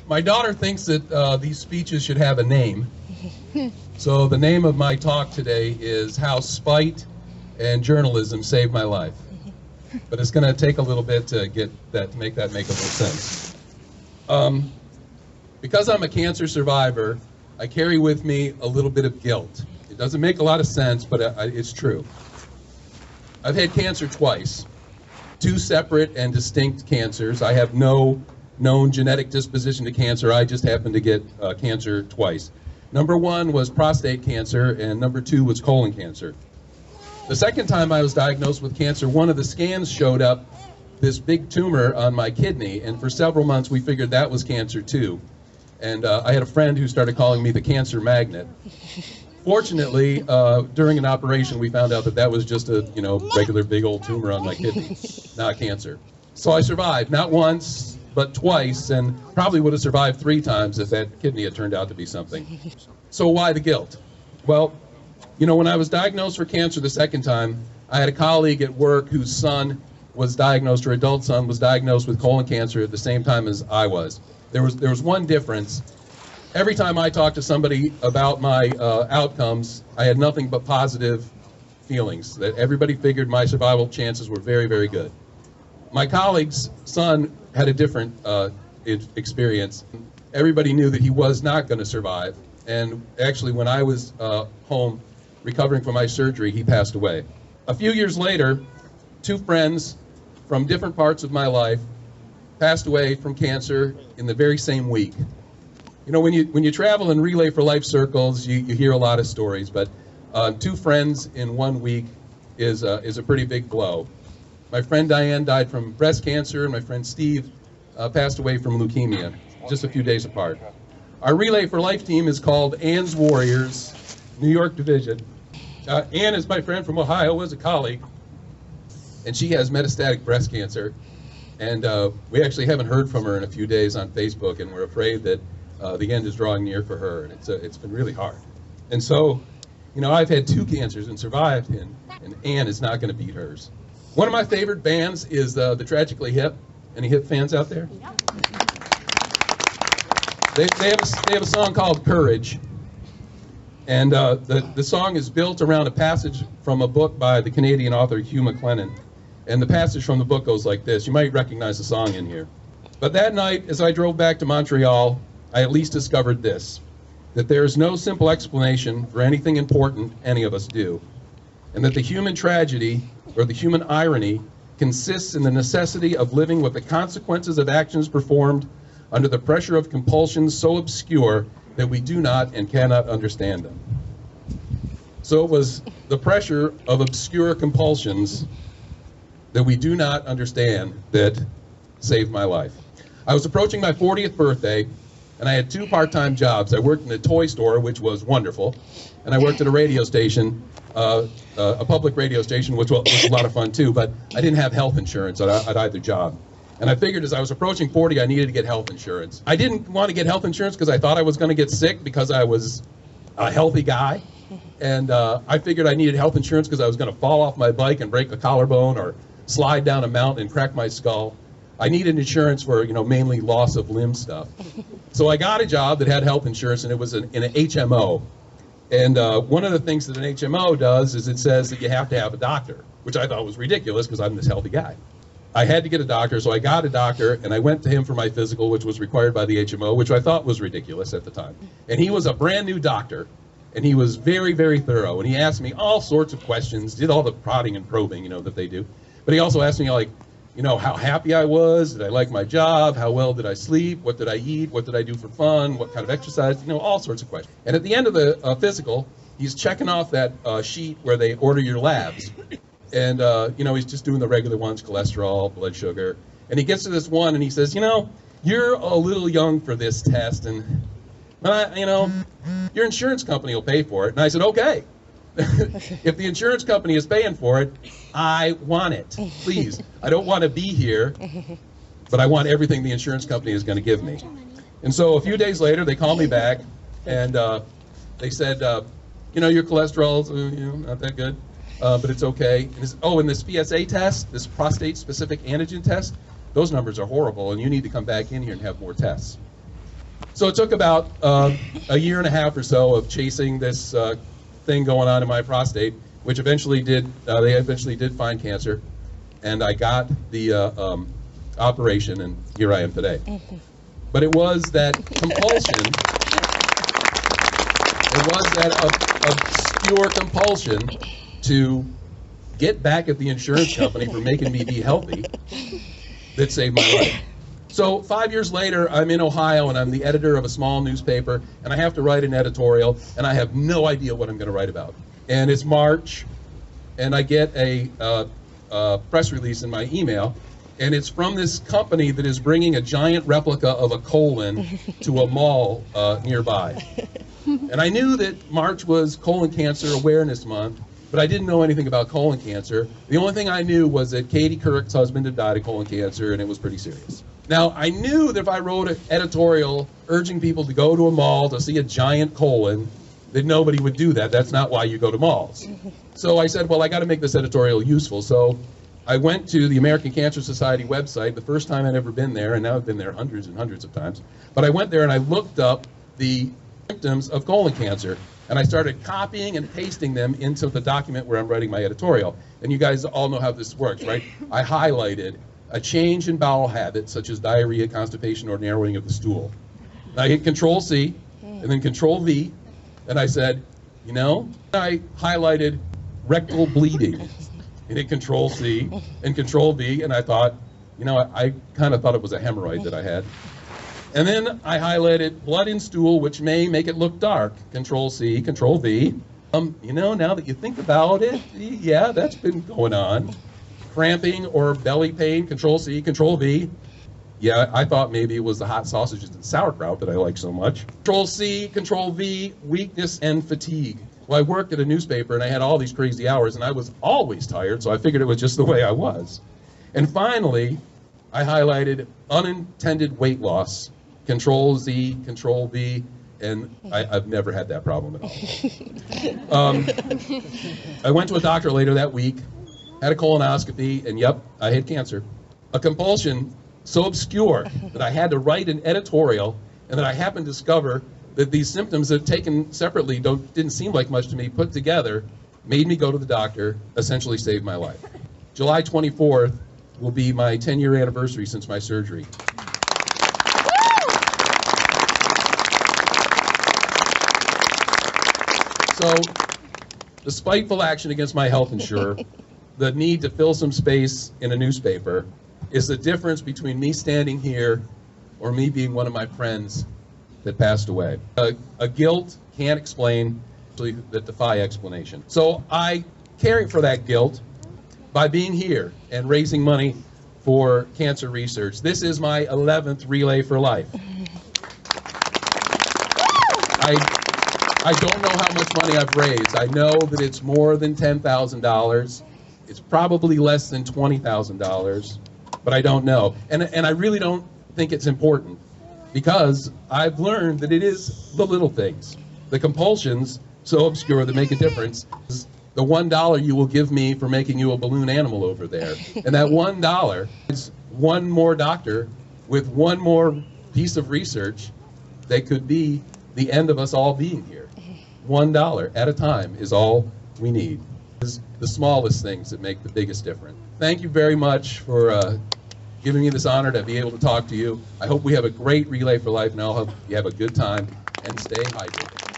My daughter thinks that these speeches should have a name. So the name of my talk today is How Spite and Journalism Saved My Life. But it's going to take a little bit to get that, to make that make a little sense. Because I'm a cancer survivor, I carry with me a little bit of guilt. It doesn't make a lot of sense, but it's true. I've had cancer twice, 2 separate and distinct cancers. I have no known genetic disposition to cancer. I just happened to get cancer twice. Number 1 was prostate cancer, and number 2 was colon cancer. The second time I was diagnosed with cancer, one of the scans showed up this big tumor on my kidney, and for several months we figured that was cancer too. And I had a friend who started calling me the cancer magnet. Fortunately, during an operation, we found out that that was just a regular big old tumor on my kidney, not cancer. So I survived, not once, but twice, and probably would have survived 3 times if that kidney had turned out to be something. So why the guilt? Well, when I was diagnosed for cancer the second time, I had a colleague at work whose son was diagnosed, her adult son was diagnosed with colon cancer at the same time as I was. There was one difference. Every time I talked to somebody about my outcomes, I had nothing but positive feelings, that everybody figured my survival chances were very, very good. My colleague's son had a different experience. Everybody knew that he was not going to survive. And actually, when I was home recovering from my surgery, he passed away. A few years later, 2 friends from different parts of my life passed away from cancer in the very same week. When you travel and relay for life circles, you hear a lot of stories, but 2 friends in 1 week is a pretty big blow. My friend Diane died from breast cancer, and my friend Steve passed away from leukemia, just a few days apart. Our Relay for Life team is called Ann's Warriors, New York Division. Ann is my friend from Ohio, was a colleague, and she has metastatic breast cancer. And we actually haven't heard from her in a few days on Facebook, and we're afraid that the end is drawing near for her, and it's been really hard. And so, I've had 2 cancers and survived, and Ann is not going to beat hers. One of my favorite bands is the Tragically Hip. Any Hip fans out there? Yeah. They have a song called Courage, and the song is built around a passage from a book by the Canadian author Hugh MacLennan. And the passage from the book goes like this. You might recognize the song in here. But that night, as I drove back to Montreal, I at least discovered this, that there is no simple explanation for anything important any of us do, and that the human tragedy, or the human irony, consists in the necessity of living with the consequences of actions performed under the pressure of compulsions so obscure that we do not and cannot understand them. So it was the pressure of obscure compulsions that we do not understand that saved my life. I was approaching my 40th birthday, and I had 2 part-time jobs. I worked in a toy store, which was wonderful, and I worked at a radio station, a public radio station, which was a lot of fun too, but I didn't have health insurance at either job. And I figured as I was approaching 40, I needed to get health insurance. I didn't want to get health insurance because I thought I was going to get sick because I was a healthy guy. And I figured I needed health insurance because I was going to fall off my bike and break a collarbone or slide down a mountain and crack my skull. I needed insurance for, mainly loss of limb stuff. So I got a job that had health insurance, and it was in an HMO. And one of the things that an HMO does is it says that you have to have a doctor, which I thought was ridiculous because I'm this healthy guy. I had to get a doctor, so I got a doctor, and I went to him for my physical, which was required by the HMO, which I thought was ridiculous at the time. And he was a brand new doctor, and he was very, very thorough. And he asked me all sorts of questions, did all the prodding and probing, that they do. But he also asked me, how happy I was, did I like my job, how well did I sleep, what did I eat, what did I do for fun, what kind of exercise, all sorts of questions. And at the end of the physical, he's checking off that sheet where they order your labs. And, he's just doing the regular ones, cholesterol, blood sugar. And he gets to this one and he says, you're a little young for this test, and, your insurance company will pay for it. And I said, okay. If the insurance company is paying for it, I want it, please. I don't want to be here, but I want everything the insurance company is going to give me. And so a few days later, they called me back, and they said, your cholesterol's not that good, but it's okay. And this PSA test, this prostate-specific antigen test, those numbers are horrible, and you need to come back in here and have more tests. So it took about a year and a half or so of chasing this thing going on in my prostate, which eventually they eventually did find cancer, and I got the operation, and here I am today. But it was that compulsion, it was that obscure compulsion to get back at the insurance company for making me be healthy that saved my life. So 5 years later, I'm in Ohio, and I'm the editor of a small newspaper, and I have to write an editorial, and I have no idea what I'm going to write about. And it's March, and I get a press release in my email, and it's from this company that is bringing a giant replica of a colon to a mall nearby. And I knew that March was Colon Cancer Awareness Month, but I didn't know anything about colon cancer. The only thing I knew was that Katie Couric's husband had died of colon cancer, and it was pretty serious. Now, I knew that if I wrote an editorial urging people to go to a mall to see a giant colon, that nobody would do that. That's not why you go to malls. So I said, well, I got to make this editorial useful. So I went to the American Cancer Society website, the first time I'd ever been there, and now I've been there hundreds and hundreds of times. But I went there and I looked up the symptoms of colon cancer, and I started copying and pasting them into the document where I'm writing my editorial. And you guys all know how this works, right? I highlighted a change in bowel habits, such as diarrhea, constipation, or narrowing of the stool. And I hit Control-C, and then Control-V, and I said, you know, I highlighted rectal bleeding, and hit Control-C and Control-V, and I thought, you know, I kind of thought it was a hemorrhoid that I had. And then I highlighted blood in stool, which may make it look dark, Control-C, Control-V. You know, now that you think about it, yeah, that's been going on. Cramping or belly pain, Control-C, Control-V. Yeah, I thought maybe it was the hot sausages and sauerkraut that I like so much. Control-C, Control-V, weakness and fatigue. Well, I worked at a newspaper and I had all these crazy hours and I was always tired, so I figured it was just the way I was. And finally, I highlighted unintended weight loss, Control-Z, Control-V, and I've never had that problem at all. I went to a doctor later that week, had a colonoscopy, and yep, I had cancer. A compulsion so obscure that I had to write an editorial, and that I happened to discover that these symptoms that taken separately didn't seem like much to me, put together, made me go to the doctor, essentially saved my life. July 24th will be my 10-year anniversary since my surgery. So, the spiteful action against my health insurer, the need to fill some space in a newspaper, is the difference between me standing here or me being one of my friends that passed away. A guilt can't explain, that defy explanation. So I carry for that guilt by being here and raising money for cancer research. This is my 11th Relay for Life. I don't know how much money I've raised. I know that it's more than $10,000. It's probably less than $20,000, but I don't know. And I really don't think it's important, because I've learned that it is the little things, the compulsions so obscure that make a difference. The $1 you will give me for making you a balloon animal over there. And that $1 is one more doctor with one more piece of research that could be the end of us all being here. $1 at a time is all we need. It's the smallest things that make the biggest difference. Thank you very much for giving me this honor to be able to talk to you. I hope we have a great Relay for Life, and I hope you have a good time and stay hydrated.